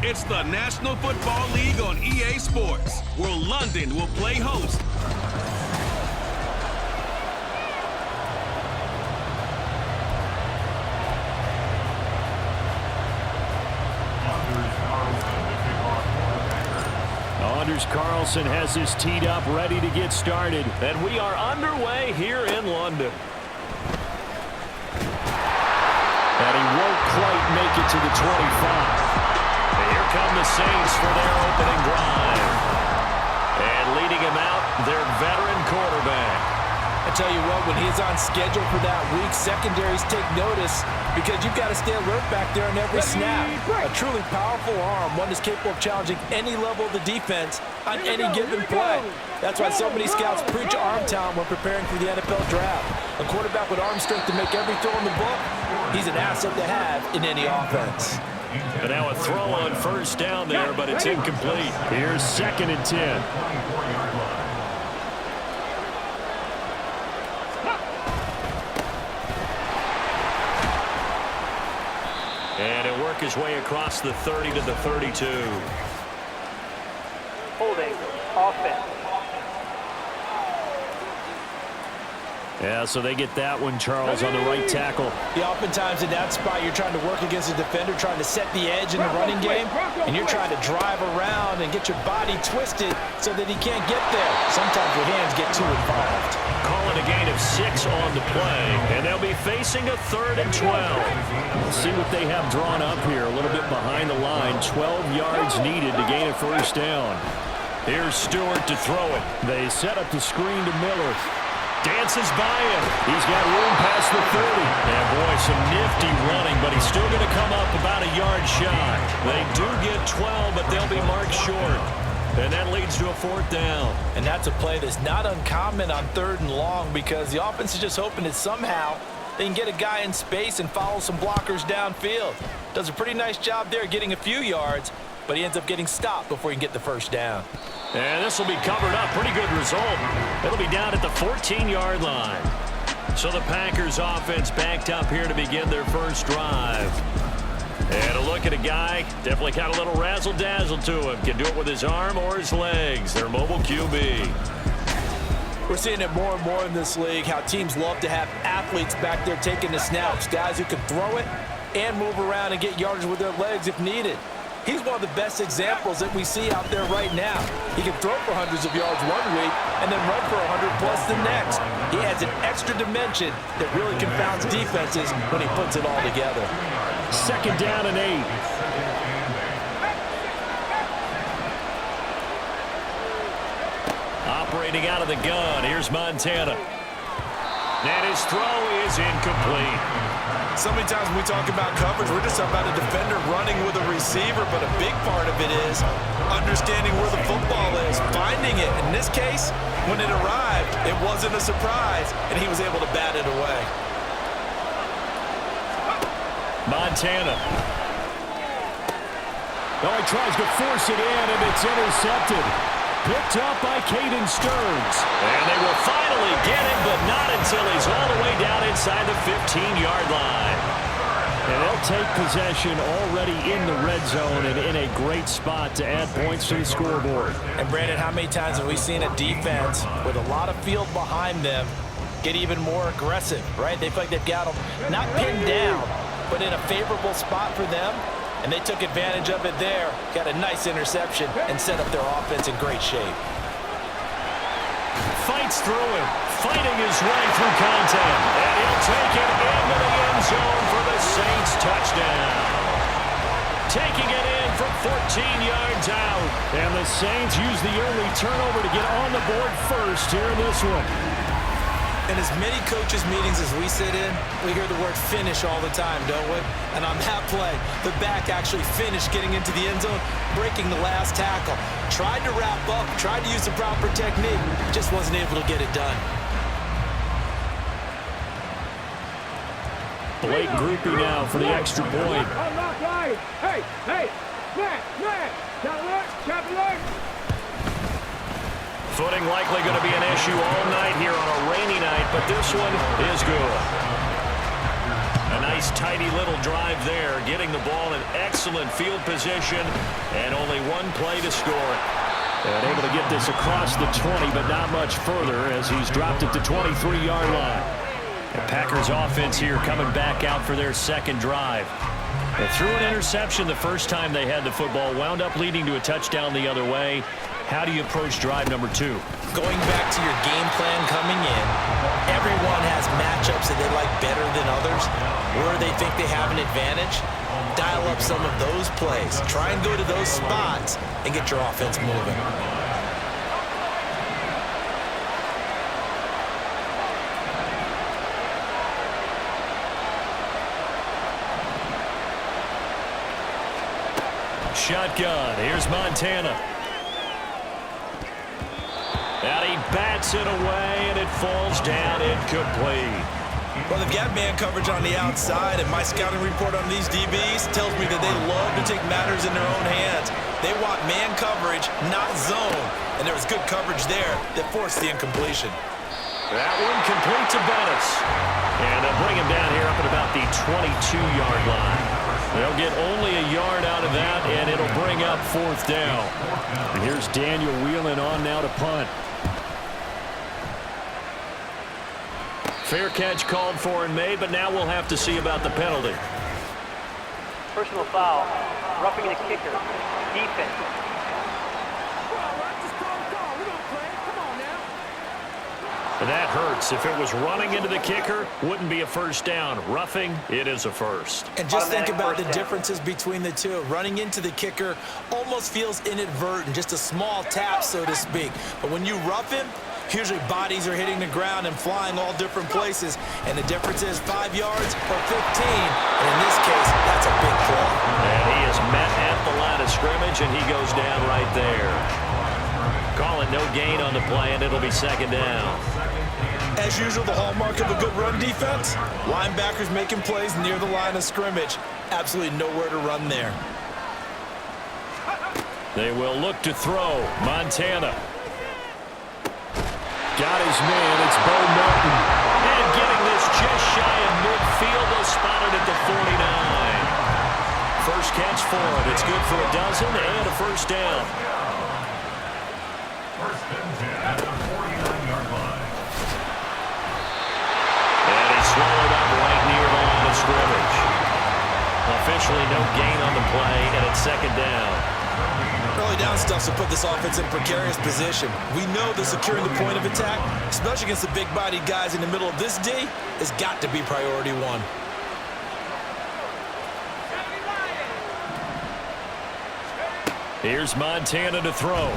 It's the National Football League on EA Sports, where London will play host. Anders Carlson has his teed up, ready to get started. And we are underway here in London. And he won't quite make it to the 25. And here come the Saints for their opening drive. And leading him out, their veteran quarterback. I tell you what, when he's on schedule for that week, secondaries take notice because you've got to stay alert back there on every snap. A truly powerful arm, one that's capable of challenging any level of the defense on any given play. That's why so many scouts preach arm talent when preparing for the NFL draft. A quarterback with arm strength to make every throw in the book, he's an asset to have in any offense. And now a throw on first down there, but it's incomplete. Here's 2nd and 10. And he'll work his way across the 30 to the 32. Holding, offense. Yeah, so they get that one, Charles, on the right tackle. Yeah, oftentimes in that spot, you're trying to work against a defender, trying to set the edge in the running game, and you're trying to drive around and get your body twisted so that he can't get there. Sometimes your hands get too involved. Calling a gain of 6 on the play, and they'll be facing a 3rd and 12. Let's see what they have drawn up here, a little bit behind the line. 12 yards needed to gain a first down. Here's Stewart to throw it. They set up the screen to Miller. Dances by him. He's got room past the 30. And boy, some nifty running, but he's still going to come up about a yard shy. They do get 12, but they'll be marked short. And that leads to a 4th down. And that's a play that's not uncommon on 3rd and long because the offense is just hoping that somehow they can get a guy in space and follow some blockers downfield. Does a pretty nice job there getting a few yards, but he ends up getting stopped before he can get the first down. And this will be covered up. Pretty good result. It'll be down at the 14-yard line. So the Packers offense backed up here to begin their first drive. And a look at a guy, definitely got a little razzle-dazzle to him. Can do it with his arm or his legs. Their mobile QB. We're seeing it more and more in this league, how teams love to have athletes back there taking the snaps, guys who can throw it and move around and get yardage with their legs if needed. He's one of the best examples that we see out there right now. He can throw for hundreds of yards one week and then run for 100 plus the next. He adds an extra dimension that really confounds defenses when he puts it all together. 2nd down and 8. Operating out of the gun, here's Montana. And his throw is incomplete. So many times when we talk about coverage, we're just about a defender running with a receiver, but a big part of it is understanding where the football is, finding it. In this case, when it arrived, it wasn't a surprise, and he was able to bat it away. Montana. Oh, he tries to force it in, and it's intercepted. Picked up by Caden Stearns. And they will finally get him, but not until he's all the way down inside the 15-yard line. And they'll take possession already in the red zone and in a great spot to add points to the scoreboard. And, Brandon, how many times have we seen a defense with a lot of field behind them get even more aggressive, right? They feel like they've got them not pinned down, but in a favorable spot for them. And they took advantage of it there, got a nice interception, and set up their offense in great shape. Fights through him, fighting his way through contact. And he'll take it into the end zone for the Saints touchdown. Taking it in from 14 yards out. And the Saints use the early turnover to get on the board first here in this one. In as many coaches' meetings as we sit in, we hear the word finish all the time, don't we? And on that play, the back actually finished getting into the end zone, breaking the last tackle. Tried to wrap up, tried to use the proper technique, just wasn't able to get it done. Blake groupie now for the extra point. Hey, man, chop it. Footing likely going to be an issue all night here on a rainy night, but this one is good. A nice, tidy little drive there, getting the ball in excellent field position, and only one play to score it. And able to get this across the 20, but not much further as he's dropped it to 23-yard line. The Packers offense here coming back out for their second drive. They threw an interception the first time they had the football, wound up leading to a touchdown the other way. How do you approach drive number 2? Going back to your game plan coming in, everyone has matchups that they like better than others, where they think they have an advantage. Dial up some of those plays. Try and go to those spots and get your offense moving. Shotgun. Here's Montana. And he bats it away, and it falls down incomplete. Well, they've got man coverage on the outside, and my scouting report on these DBs tells me that they love to take matters in their own hands. They want man coverage, not zone. And there was good coverage there that forced the incompletion. That one complete to Bettis. And they'll bring him down here up at about the 22-yard line. They'll get only a yard out of that, and it'll bring up 4th down. And here's Daniel Whelan on now to punt. Fair catch called for and made, but now we'll have to see about the penalty. Personal foul, roughing the kicker, defense. And that hurts. If it was running into the kicker, wouldn't be a first down. Roughing, it is a first. And just think about the differences between the two. Running into the kicker almost feels inadvertent, just a small tap, so to speak. But when you rough him, usually bodies are hitting the ground and flying all different places. And the difference is 5 yards or 15. And in this case, that's a big play. And he is met at the line of scrimmage, and he goes down right there. Call it no gain on the play, and it'll be 2nd down. As usual, the hallmark of a good run defense, linebackers making plays near the line of scrimmage. Absolutely nowhere to run there. They will look to throw. Montana. Got his man. It's Bo Martin. And getting this just shy of midfield. They'll spot it at the 49. First catch for it. It's good for a dozen and a first down. First and 10 at the 49-yard line. And he's swallowed up right near the line of scrimmage. Officially no gain on the play, and it's 2nd down. Early down stuff to put this offense in a precarious position. We know that securing the point of attack, especially against the big-bodied guys in the middle of this D, has got to be priority 1. Here's Montana to throw.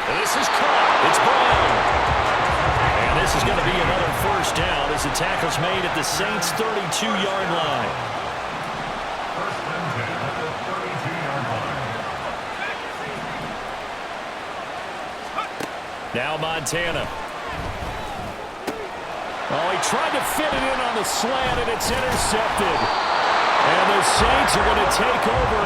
And this is caught. It's Brown. And this is going to be another first down as the tackle's made at the Saints' 32-yard line. First and 10 at the 32-yard line. Now Montana. Oh, he tried to fit it in on the slant, and it's intercepted. And the Saints are going to take over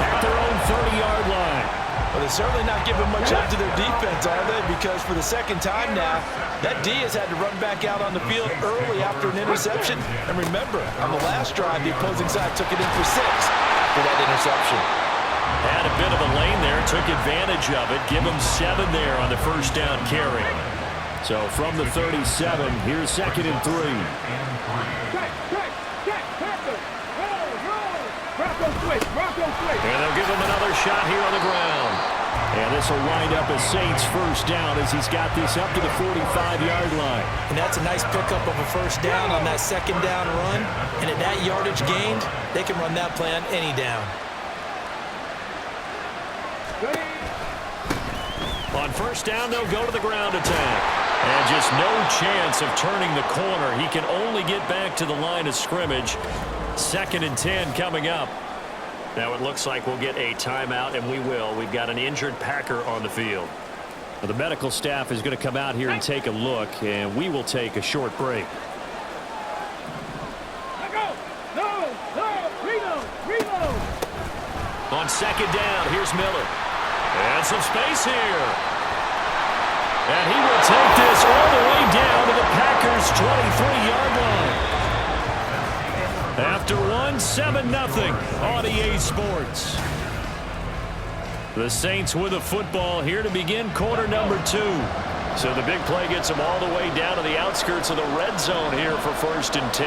at their own 30-yard line. Well, they're certainly not giving much up to their defense, are they? Because for the second time now, that D has had to run back out on the field early after an interception. And remember, on the last drive, the opposing side took it in for 6 for that interception. Had a bit of a lane there, took advantage of it. Give him 7 there on the first down carry. So from the 37, here's 2nd and 3. And they'll give him another shot here on the ground. And this will wind up a Saints first down as he's got this up to the 45-yard line. And that's a nice pickup of a first down on that 2nd down run. And at that yardage gained, they can run that play on any down. On first down, they'll go to the ground attack. And just no chance of turning the corner. He can only get back to the line of scrimmage. 2nd and 10 coming up. Now it looks like we'll get a timeout, and we will. We've got an injured Packer on the field. Well, the medical staff is going to come out here and take a look, and we will take a short break. On 2nd down, here's Miller. And some space here. And he will take this all the way down to the Packers' 23-yard line. After one, 7-0 on EA Sports. The Saints with a football here to begin quarter number 2. So the big play gets them all the way down to the outskirts of the red zone here for 1st and 10.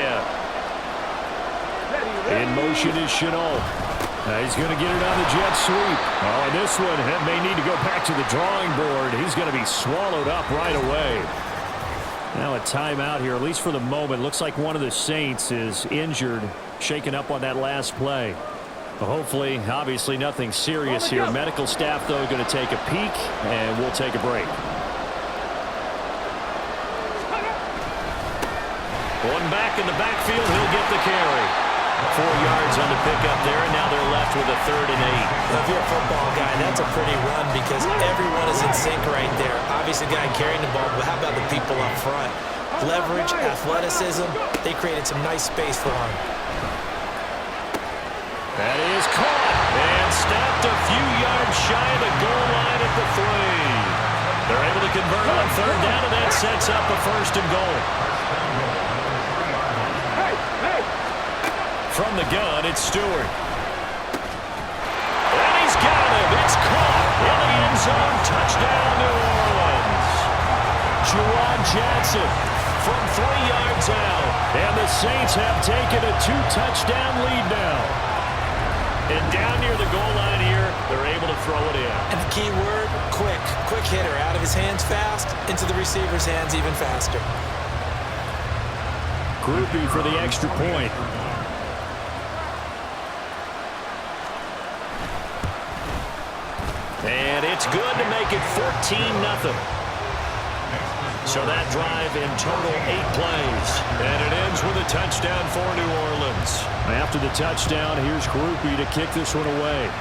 In motion is Chenault. He's going to get it on the jet sweep. Oh, and this one may need to go back to the drawing board. He's going to be swallowed up right away. Now a timeout here, at least for the moment. Looks like one of the Saints is injured, shaken up on that last play. Well, hopefully, obviously nothing serious here. Medical staff, though, going to take a peek, and we'll take a break. One back in the backfield, he'll get the carry. 4 yards on the pickup there, and now they're left with a 3rd and 8. If you're a football guy, that's a pretty run because everyone is in sync right there. Obviously, the guy carrying the ball, but how about the people up front? Leverage, athleticism, they created some nice space for him. That is caught and stopped a few yards shy of the goal line at the 3. They're able to convert on 3rd down, and that sets up a 1st and goal. From the gun, it's Stewart. And he's got him. It's caught in the end zone. Touchdown, New Orleans. Juwan Johnson from 3 yards out. And the Saints have taken a 2-touchdown lead now. And down near the goal line here, they're able to throw it in. And the key word, quick. Quick hitter. Out of his hands fast, into the receiver's hands even faster. Groupie for the extra point. And it's good to make it 14-0. So that drive in total 8 plays. And it ends with a touchdown for New Orleans. After the touchdown, here's Groupie to kick this one away.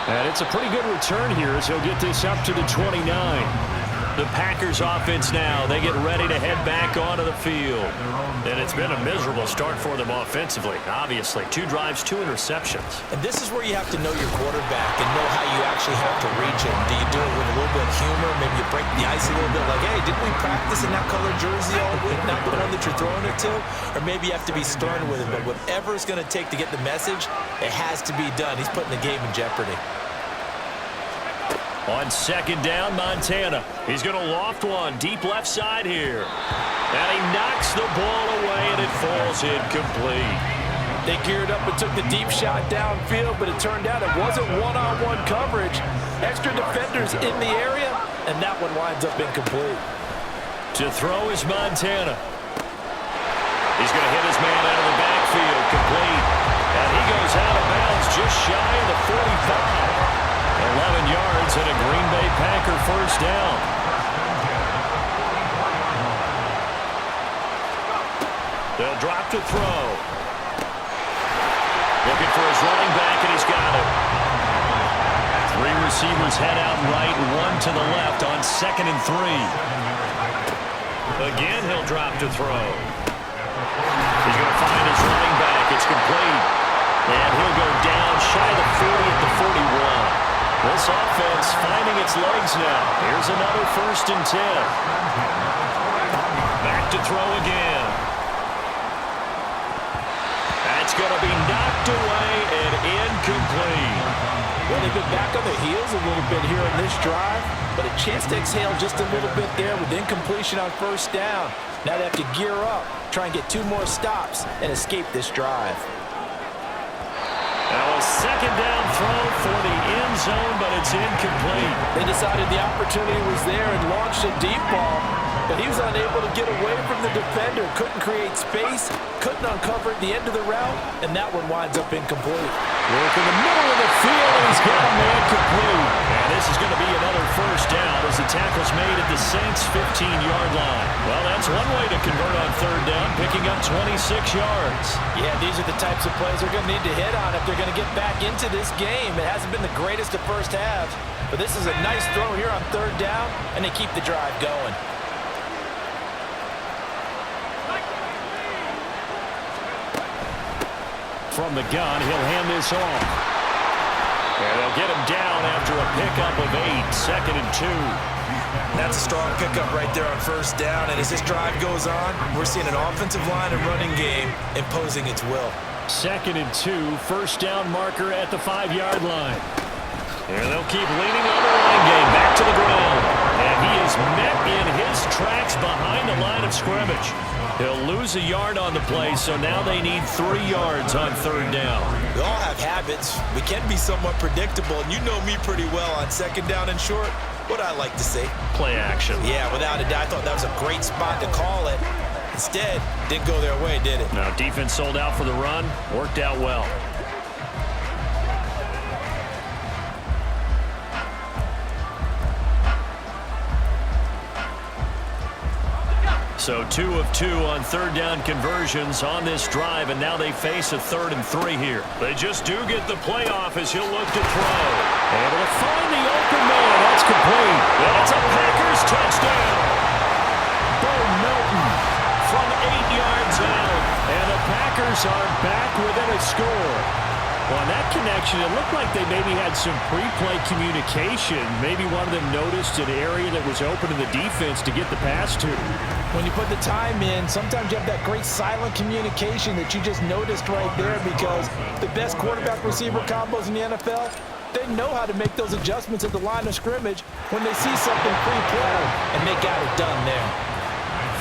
And it's a pretty good return here as he'll get this up to the 29. The Packers offense now, they get ready to head back onto the field. And it's been a miserable start for them offensively, obviously. 2 drives, 2 interceptions. And this is where you have to know your quarterback and know how you actually have to reach him. Do you do it with a little bit of humor? Maybe you break the ice a little bit like, hey, didn't we practice in that colored jersey all week, not the one that you're throwing it to? Or maybe you have to be stern with him. But whatever it's going to take to get the message, it has to be done. He's putting the game in jeopardy. On 2nd down, Montana. He's going to loft one deep left side here. And he knocks the ball away, and it falls incomplete. They geared up and took the deep shot downfield, but it turned out it wasn't one-on-one coverage. Extra defenders in the area, and that one winds up incomplete. To throw is Montana. He's going to hit his man out of the backfield, complete. And he goes out of bounds just shy of the 45. 11 yards and a Green Bay Packer 1st down. They'll drop to throw. Looking for his running back, and he's got it. 3 receivers head out right, 1 to the left on 2nd and 3. Again, he'll drop to throw. He's going to find his running back. It's complete. And he'll go down shy of the 40 at the 41. This offense finding its legs now. Here's another 1st and 10. Back to throw again. That's going to be knocked away and incomplete. Well, they've been back on their heels a little bit here in this drive, but a chance to exhale just a little bit there with incompletion on 1st down. Now they have to gear up, try and get 2 more stops, and escape this drive. Now a 2nd down throw for the end zone, but it's incomplete. They decided the opportunity was there and launched a deep ball, but he was unable to get away from the defender. Couldn't create space, couldn't uncover the end of the route, and that one winds up incomplete. Work in the middle of the field, and he's got a man complete. And this is going to be another 1st down as the tackle's made at the Saints' 15-yard line. Well, that's one way to convert on 3rd down, picking up 26 yards. Yeah, these are the types of plays they're going to need to hit on if they're going to get back into this game. It hasn't been the greatest of first halves, but this is a nice throw here on 3rd down, and they keep the drive going. From the gun, he'll hand this off. And they'll get him down after a pickup of 8, 2nd and 2. That's a strong pickup right there on first down, and as this drive goes on, we're seeing an offensive line and running game imposing its will. 2nd and 2, first down marker at the 5-yard line. And they'll keep leaning on the line game, back to the ground. And he is met in his tracks behind the line of scrimmage. He'll lose a yard on the play, so now they need 3 yards on 3rd down. We all have habits. We can be somewhat predictable, and you know me pretty well on 2nd down and short. What I like to say? Play action. Yeah, without a doubt. I thought that was a great spot to call it. Instead, didn't go their way, did it? Now, defense sold out for the run. Worked out well. So 2 of 2 on 3rd down conversions on this drive, and now they face a 3rd and 3 here. They just do get the playoff as he'll look to throw. Able to find the open man. That's complete. And it's a Packers touchdown. Bo Melton from 8 yards out. And the Packers are back within a score. Well, on that connection, it looked like they maybe had some pre-play communication. Maybe one of them noticed an area that was open in the defense to get the pass to. When you put the time in, sometimes you have that great silent communication that you just noticed right there, because the best quarterback-receiver combos in the NFL, they know how to make those adjustments at the line of scrimmage when they see something pre-play, and they got it done there.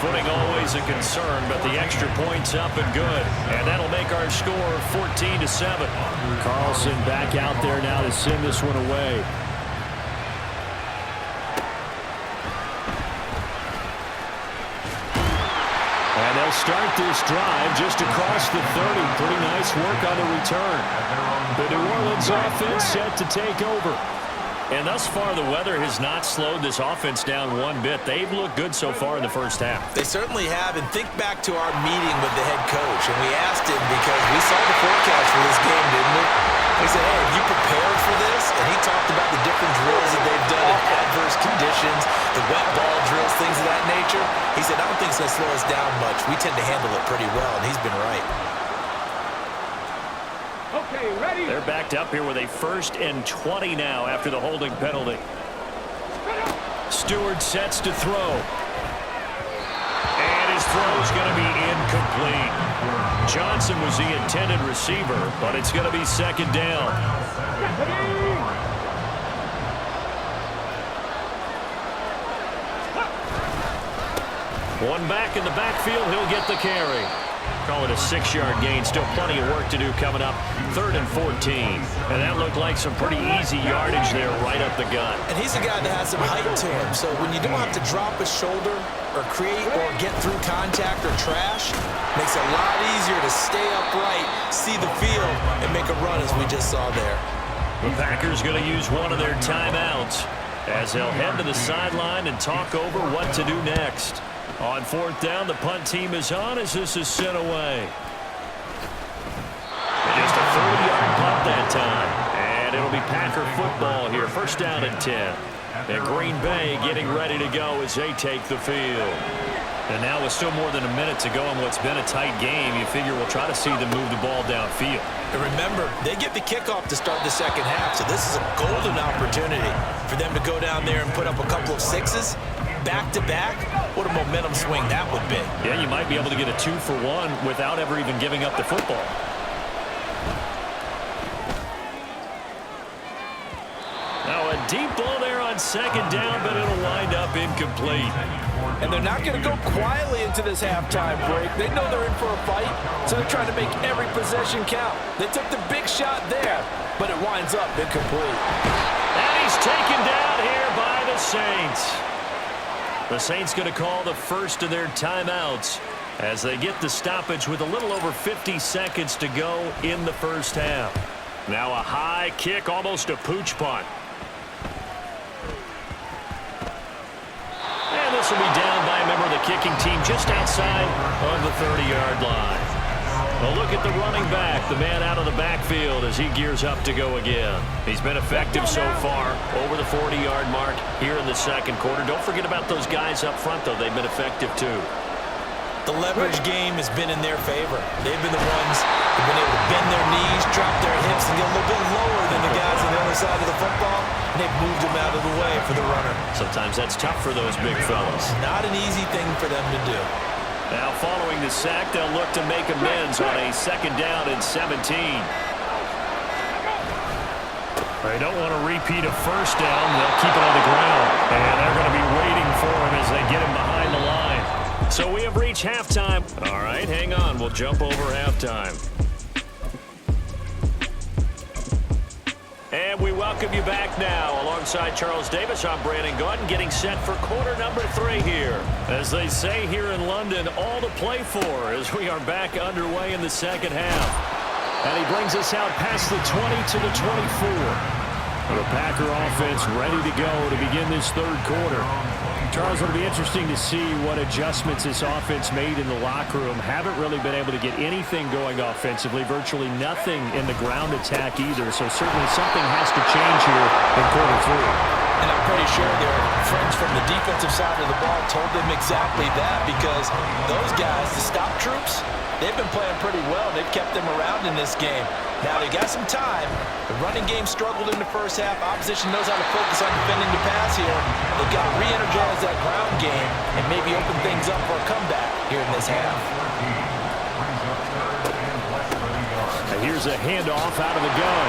Footing always a concern, but the extra point's up and good. And that'll make our score 14-7. Carlson back out there now to send this one away. And they'll start this drive just across the 30. Pretty nice work on the return. The New Orleans offense set to take over. And thus far, the weather has not slowed this offense down one bit. They've looked good so far in the first half. They certainly have, and think back to our meeting with the head coach, and we asked him because we saw the forecast for this game, didn't we? We said, hey, have you prepared for this? And he talked about the different drills that they've done in adverse conditions, the wet ball drills, things of that nature. He said, I don't think it's going to slow us down much. We tend to handle it pretty well, and he's been right. Okay, ready? They're backed up here with a 1st and 20 now after the holding penalty. Stewart sets to throw. And his throw's going to be incomplete. Johnson was the intended receiver, but it's going to be 2nd down. One back in the backfield, he'll get the carry. Call it a 6-yard gain. Still plenty of work to do coming up. 3rd and 14. And that looked like some pretty easy yardage there right up the gut. And he's a guy that has some height to him. So when you don't have to drop a shoulder or create or get through contact or trash, makes it a lot easier to stay upright, see the field, and make a run as we just saw there. The Packers going to use one of their timeouts as they'll head to the sideline and talk over what to do next. On 4th down, the punt team is on as this is sent away. And just a 30-yard punt that time. And it'll be Packer football here. 1st down and 10. And Green Bay getting ready to go as they take the field. And now with still more than a minute to go in what's been a tight game, you figure we'll try to see them move the ball downfield. And remember, they get the kickoff to start the 2nd half, so this is a golden opportunity for them to go down there and put up a couple of 6s. Back-to-back, what a momentum swing that would be. Yeah, you might be able to get a 2-for-1 without ever even giving up the football. Now a deep ball there on 2nd down, but it'll wind up incomplete. And they're not going to go quietly into this halftime break. They know they're in for a fight, so they're trying to make every possession count. They took the big shot there, but it winds up incomplete. And he's taken down here by the Saints. The Saints going to call the first of their timeouts as they get the stoppage with a little over 50 seconds to go in the first half. Now a high kick, almost a pooch punt. And this will be down by a member of the kicking team just outside of the 30-yard line. A look at the running back, the man out of the backfield as he gears up to go again. He's been effective so far, over the 40-yard mark here in the 2nd quarter. Don't forget about those guys up front, though. They've been effective, too. The leverage game has been in their favor. They've been the ones who They've been able to bend their knees, drop their hips, and get a little bit lower than the guys on the other side of the football, and they've moved them out of the way for the runner. Sometimes that's tough for those big fellas. Not an easy thing for them to do. Now following the sack, they'll look to make amends on a 2nd down and 17. They don't want to repeat a 1st down. They'll keep it on the ground. And they're going to be waiting for him as they get him behind the line. So we have reached halftime. All right, hang on. We'll jump over halftime. And we welcome you back now. Alongside Charles Davis, I'm Brandon Gaudin, getting set for quarter number 3 here. As they say here in London, all to play for as we are back underway in the 2nd half. And he brings us out past the 20 to the 24. The Packer offense ready to go to begin this 3rd quarter. Charles, it'll be interesting to see what adjustments this offense made in the locker room. Haven't really been able to get anything going offensively, virtually nothing in the ground attack either. So certainly something has to change here in quarter 3. And I'm pretty sure their friends from the defensive side of the ball told them exactly that, because those guys, the stop troops, they've been playing pretty well. They've kept them around in this game. Now they got some time. The running game struggled in the 1st half. Opposition knows how to focus on defending the pass here. They've got to re-energize that ground game and maybe open things up for a comeback here in this half. And here's a handoff out of the gun.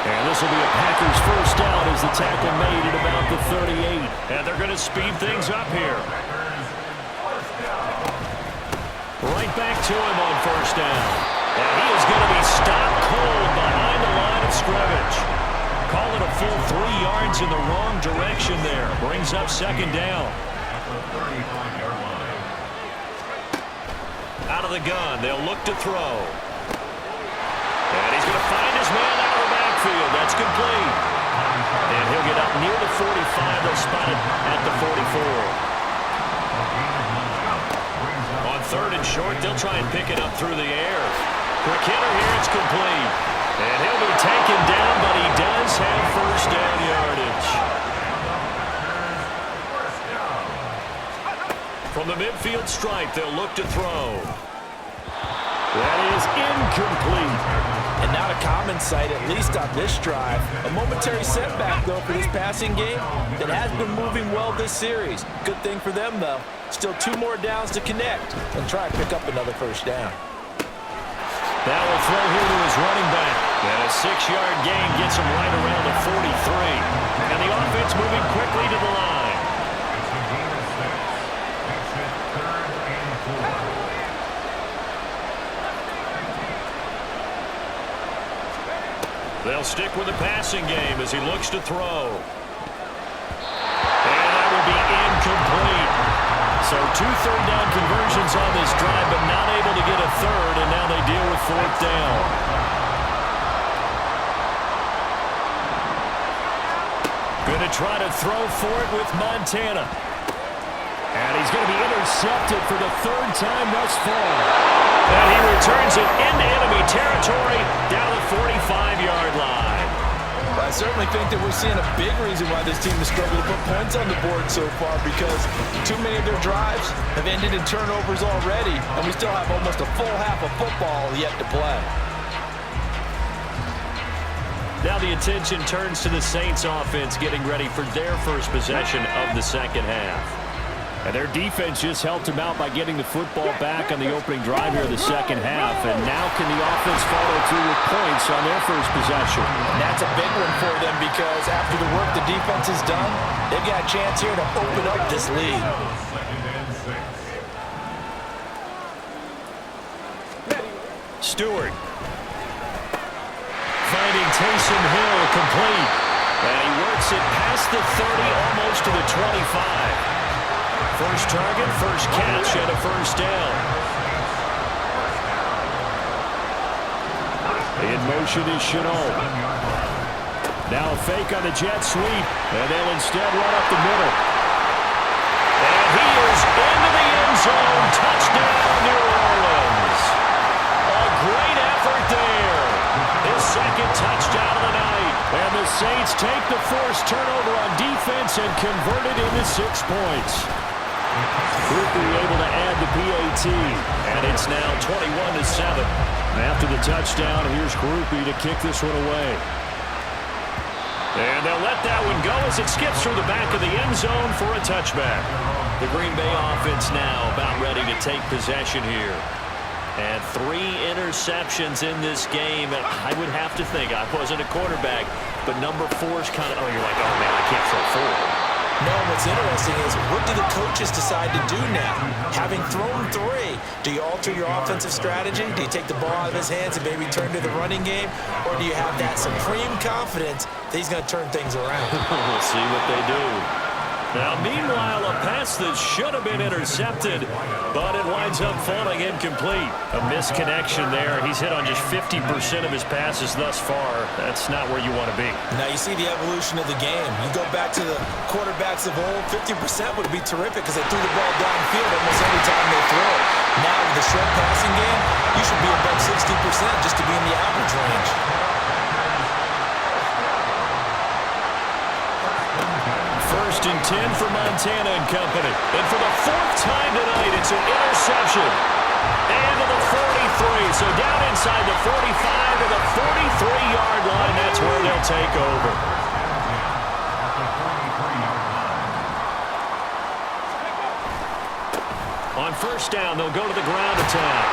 And this will be a Packers 1st down as the tackle made at about the 38. And they're going to speed things up here. Right back to him on 1st down. And he is going to be stopped cold behind the line of scrimmage. Call it a full 3 yards in the wrong direction there. Brings up 2nd down. Out of the gun, they'll look to throw. And he's going to find his man out of the backfield. That's complete. And he'll get up near the 45. They'll spot it at the 44. On 3rd and short, they'll try and pick it up through the air. Quick hitter here, it's complete. And he'll be taken down, but he does have 1st down yardage. From the midfield stripe, they'll look to throw. That is incomplete. And not a common sight, at least on this drive. A momentary setback, though, for this passing game that has been moving well this series. Good thing for them, though. Still 2 more downs to connect and try and pick up another 1st down. Now will throw here to his running back. And a 6-yard gain gets him right around the 43. And the offense moving quickly to the line. They'll stick with the passing game as he looks to throw. And that will be incomplete. So 2 3rd down conversions on this drive, but not able to get a 3rd, and now they deal with 4th down. Going to try to throw for it with Montana. And he's going to be intercepted for the 3rd time thus far. And he returns it into enemy territory down the 45-yard line. I certainly think that we're seeing a big reason why this team has struggled to put points on the board so far, because too many of their drives have ended in turnovers already, and we still have almost a full half of football yet to play. Now the attention turns to the Saints offense getting ready for their 1st possession of the 2nd half. And their defense just helped them out by getting the football back on the opening drive here of the 2nd half. And now can the offense follow through with points on their 1st possession? And that's a big one for them, because after the work the defense has done, they've got a chance here to open up this lead. Stewart. Finding Taysom Hill complete. And he works it past the 30, almost to the 25. 1st target, 1st catch, and a 1st down. In motion is Chenault. Now a fake on the jet sweep, and they'll instead run up the middle. And he is into the end zone. Touchdown, New Orleans. A great effort there. His 2nd touchdown of the night. And the Saints take the forced turnover on defense and convert it into 6 points. Quickly able to add the PAT, and it's now 21-7. After the touchdown, here's Groupie to kick this one away. And they'll let that one go as it skips through the back of the end zone for a touchback. The Green Bay offense now about ready to take possession here. And 3 interceptions in this game. And I would have to think, I wasn't a quarterback, but number 4 is kind of, you're like, oh, man, I can't throw 4. No, what's interesting is what do the coaches decide to do now? Having thrown 3, do you alter your offensive strategy? Do you take the ball out of his hands and maybe turn to the running game? Or do you have that supreme confidence that he's going to turn things around? We'll see what they do. Now, meanwhile, a pass that should have been intercepted, but it winds up falling incomplete. A misconnection there. He's hit on just 50% of his passes thus far. That's not where you want to be. Now, you see the evolution of the game. You go back to the quarterbacks of old, 50% would be terrific because they threw the ball downfield almost every time they throw it. Now, with the short passing game, you should be above 60% just to be in the average range. First and 10 for Montana and company. And for the 4th time tonight, it's an interception. And to the 43. So down inside the 45 to the 43-yard line. That's where they'll take over. On first down, they'll go to the ground attack.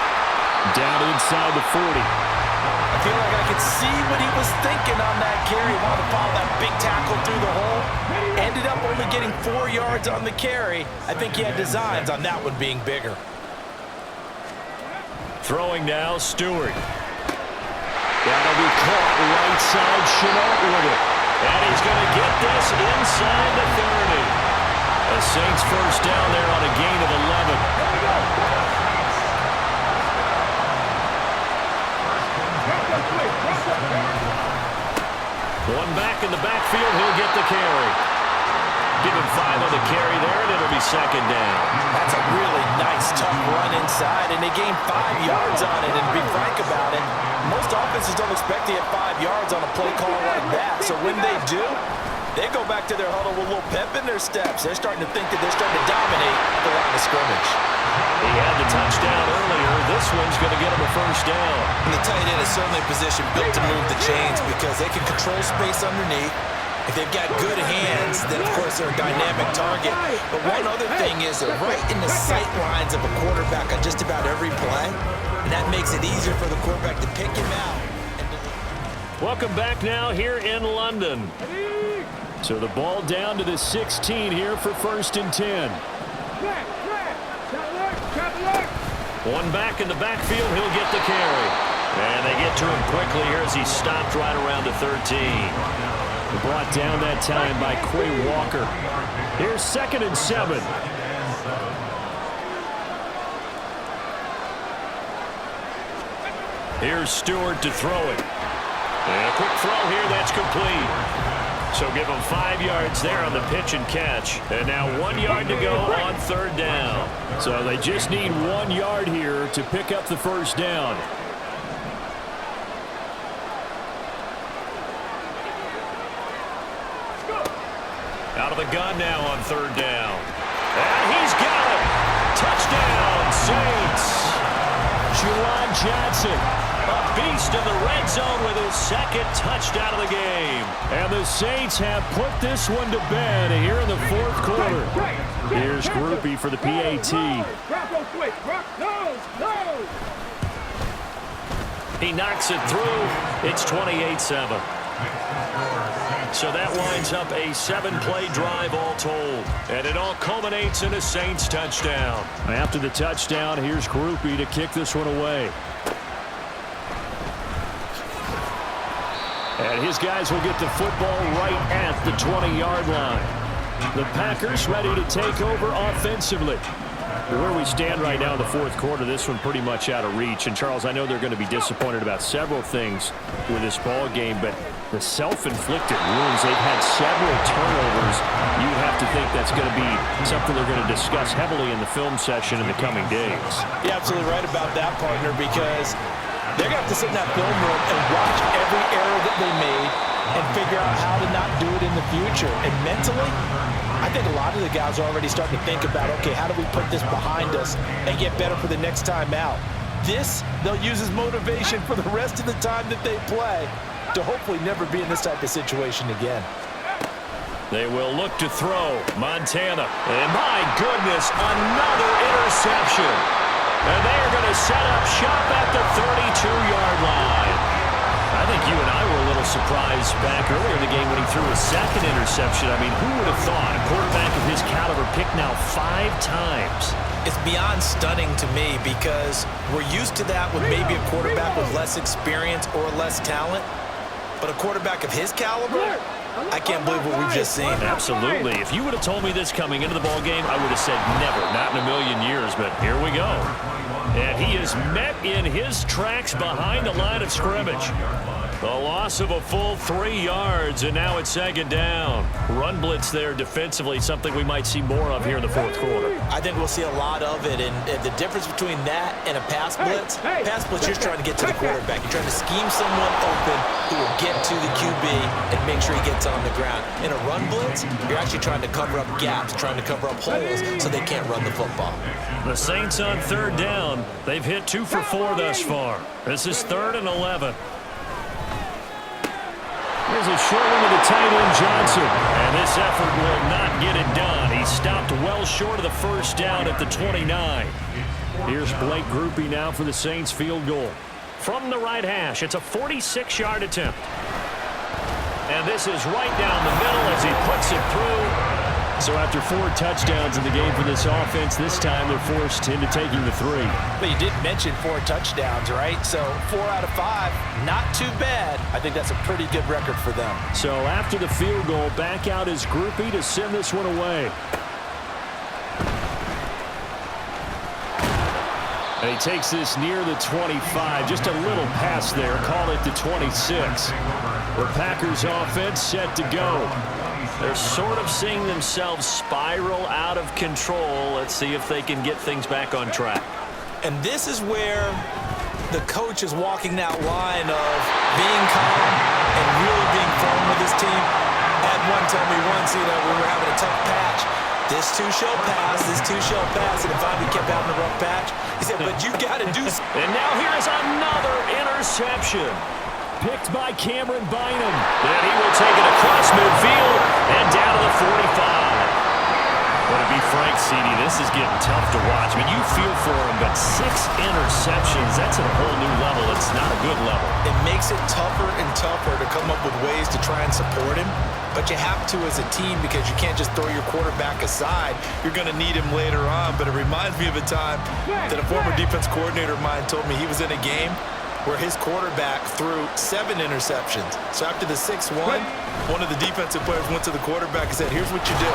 Down inside the 40. I feel like I could see what he was thinking on that carry. Wanted to follow that big tackle through the hole. Ended up only getting 4 yards on the carry. I think he had designs on that one being bigger. Throwing now, Stewart. That'll be caught right side, Chenault with it. And he's going to get this inside the 30. The Saints first down there on a gain of 11. One back in the backfield, he'll get the carry. Give him 5 on the carry there, and it'll be second down. That's a really nice, tough run inside, and they gained 5 yards on it. And to be frank about it, most offenses don't expect to get 5 yards on a play call like that. So when they do, they go back to their huddle with a little pep in their steps. They're starting to think that they're starting to dominate the line of scrimmage. He had the touchdown earlier. This one's going to get him a first down. And the tight end is certainly a position built to move the chains because they can control space underneath. If they've got good hands, then of course they're a dynamic target. But one other thing is they're right in the sight lines of a quarterback on just about every play. And that makes it easier for the quarterback to pick him out. Welcome back now here in London. So the ball down to the 16 here for first and 10. One back in the backfield, he'll get the carry. And they get to him quickly here as he stopped right around the 13. Brought down that time by Quay Walker. Here's second and 7. Here's Stewart to throw it. And a quick throw here, that's complete. So give him 5 yards there on the pitch and catch. And now 1 yard to go on third down. So they just need 1 yard here to pick up the first down. Out of the gun now on third down. And he's got it. Touchdown, Saints. Juwan Johnson, a beast in the red zone with his second touchdown of the game. And the Saints have put this one to bed here in the fourth quarter. Here's Groupie for the PAT. He knocks it through. It's 28-7. So that winds up a 7-play drive all told. And it all culminates in a Saints touchdown. After the touchdown, here's Groupie to kick this one away. And his guys will get the football right at the 20-yard line. The Packers ready to take over offensively. Where we stand right now in the fourth quarter, this one pretty much out of reach. And, Charles, I know they're going to be disappointed about several things with this ball game, but the self-inflicted wounds, they've had several turnovers. You have to think that's going to be something they're going to discuss heavily in the film session in the coming days. You're absolutely right about that, partner, because they're going to have to sit in that film room and watch every error that they made and figure out how to not do it in the future. And mentally, I think a lot of the guys are already starting to think about, okay, how do we put this behind us and get better for the next time out? This, they'll use as motivation for the rest of the time that they play to hopefully never be in this type of situation again. They will look to throw. Montana. And my goodness, another interception. And they are going to set up shop at the 32-yard line. I think you and I were a little surprised back earlier in the game when he threw a second interception. I mean, who would have thought a quarterback of his caliber picked now 5 times? It's beyond stunning to me because we're used to that with maybe a quarterback with less experience or less talent. But a quarterback of his caliber, I can't believe what we've just seen. Absolutely. If you would have told me this coming into the ball game, I would have said never, not in a million years, but here we go. And he is met in his tracks behind the line of scrimmage. The loss of a full 3 yards, and now it's second down. Run blitz there defensively, something we might see more of here in the fourth quarter. I think we'll see a lot of it, and the difference between that and a pass blitz, you're trying to get to the quarterback. You're trying to scheme someone open who will get to the QB and make sure he gets on the ground. In a run blitz, you're actually trying to cover up gaps, trying to cover up holes so they can't run the football. The Saints on third down. They've hit 2 for 4 thus far. This is 3rd and 11. Here's a short one to the tight end, Johnson. And this effort will not get it done. He stopped well short of the first down at the 29. Here's Blake Groupie now for the Saints field goal. From the right hash, it's a 46-yard attempt. And this is right down the middle as he puts it through. So after 4 touchdowns in the game for this offense, this time they're forced into taking the 3. But you did mention 4 touchdowns, right? So 4 out of 5, not too bad. I think that's a pretty good record for them. So after the field goal, back out is Groupie to send this one away. And he takes this near the 25. Just a little pass there. Call it the 26. The Packers offense set to go. They're sort of seeing themselves spiral out of control. Let's see if they can get things back on track. And this is where the coach is walking that line of being calm and really being firm with his team. Had one tell me once, we were having a tough patch. This too shall pass, this too shall pass. And if I kept having a rough patch, he said, but you got to do something. And now here's another interception. Picked by Cameron Bynum. And he will take it across midfield and down to the 45. But to be frank, CD, this is getting tough to watch. I mean, you feel for him, but 6 interceptions, that's at a whole new level. It's not a good level. It makes it tougher and tougher to come up with ways to try and support him. But you have to as a team because you can't just throw your quarterback aside. You're going to need him later on. But it reminds me of a time that a former defense coordinator of mine told me he was in a game where his quarterback threw 7 interceptions. So after the 6th one of the defensive players went to the quarterback and said, here's what you do.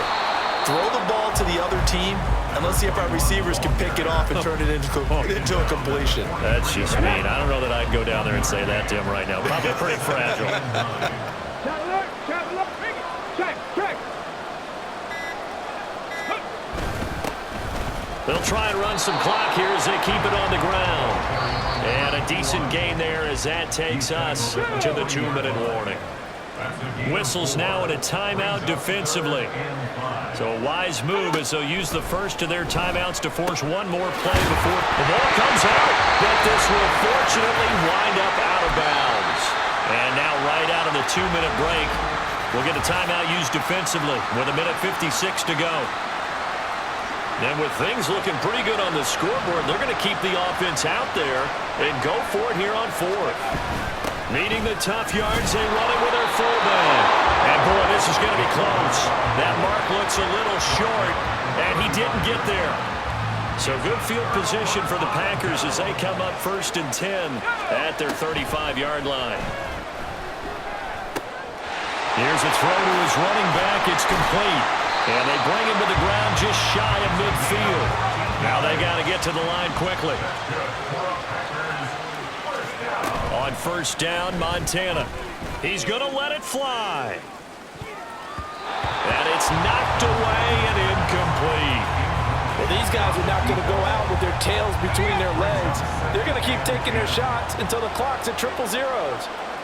Throw the ball to the other team, and let's see if our receivers can pick it off and turn it into a completion. That's just mean. I don't know that I'd go down there and say that to him right now. Probably pretty fragile. Check. They'll try and run some clock here as they keep it on the ground. And a decent gain there as that takes us to the 2-minute warning. Whistles now in a timeout defensively. So a wise move as they'll use the first of their timeouts to force one more play before the ball comes out. But this will fortunately wind up out of bounds. And now right out of the 2-minute break, we'll get a timeout used defensively with 1:56 to go. And with things looking pretty good on the scoreboard, they're going to keep the offense out there and go for it here on 4th. Meeting the tough yards, they run it with their fullback. And boy, this is going to be close. That mark looks a little short, and he didn't get there. So good field position for the Packers as they come up 1st and 10 at their 35-yard line. Here's a throw to his running back. It's complete. And they bring him to the ground just shy of midfield. Now they got to get to the line quickly. On 1st down, Montana. He's going to let it fly. And it's knocked away and incomplete. Well, these guys are not going to go out with their tails between their legs. They're going to keep taking their shots until the clock's at 000.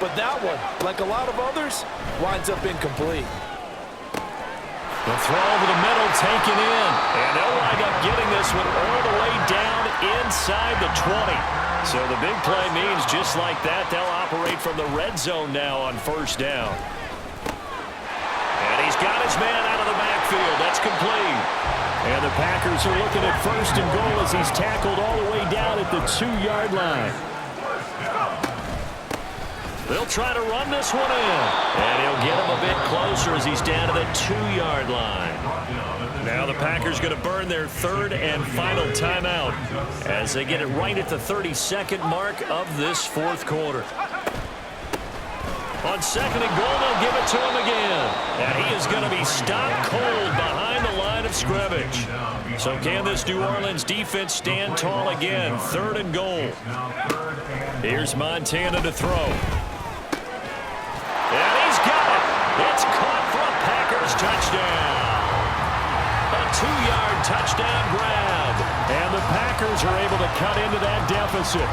But that one, like a lot of others, winds up incomplete. The throw over the middle taken in. And they'll wind up getting this one all the way down inside the 20. So the big play means just like that, they'll operate from the red zone now on first down. And he's got his man out of the backfield. That's complete. And the Packers are looking at first and goal as he's tackled all the way down at the 2-yard line. They'll try to run this one in. And he'll get him a bit closer as he's down to the 2-yard line. Now the Packers going to burn their third and final timeout as they get it right at the 32nd mark of this fourth quarter. On second and goal, they'll give it to him again. And he is going to be stopped cold behind the line of scrimmage. So can this New Orleans defense stand tall again? Third and goal. Here's Montana to throw. And he's got it. It's caught for a Packers touchdown. A 2-yard touchdown grab. And the Packers are able to cut into that deficit.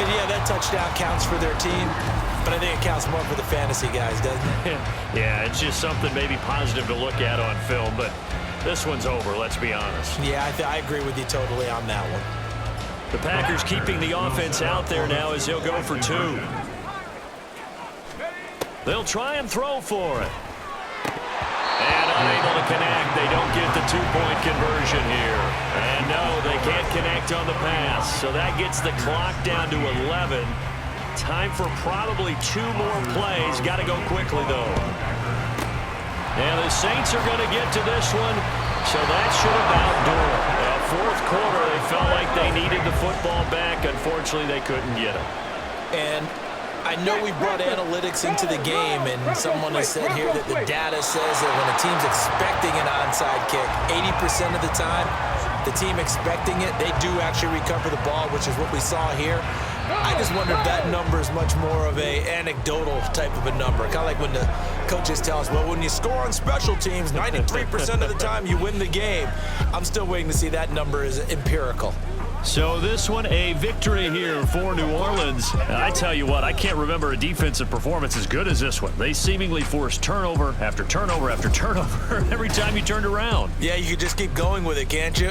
And yeah, that touchdown counts for their team, but I think it counts more for the fantasy guys, doesn't it? Yeah, it's just something maybe positive to look at on film, but this one's over, let's be honest. Yeah, I agree with you totally on that one. The Packers keeping the offense out there now as they'll go for 2. They'll try and throw for it. And unable to connect. They don't get the 2-point conversion here. And no, they can't connect on the pass. So that gets the clock down to 11. Time for probably 2 more plays. Got to go quickly, though. And the Saints are going to get to this one. So that should about do it. Fourth quarter, they felt like they needed the football back. Unfortunately, they couldn't get it. And I know we brought analytics into the game, and someone has said here that the data says that when a team's expecting an onside kick, 80% of the time, the team expecting it, they do actually recover the ball, which is what we saw here. I just wonder if that number is much more of a anecdotal type of a number. Kind of like when the coaches tell us, well, when you score on special teams, 93% of the time you win the game. I'm still waiting to see that number is empirical. So this one, a victory here for New Orleans. And I tell you what, I can't remember a defensive performance as good as this one. They seemingly forced turnover after turnover after turnover every time you turned around. Yeah, you could just keep going with it, can't you?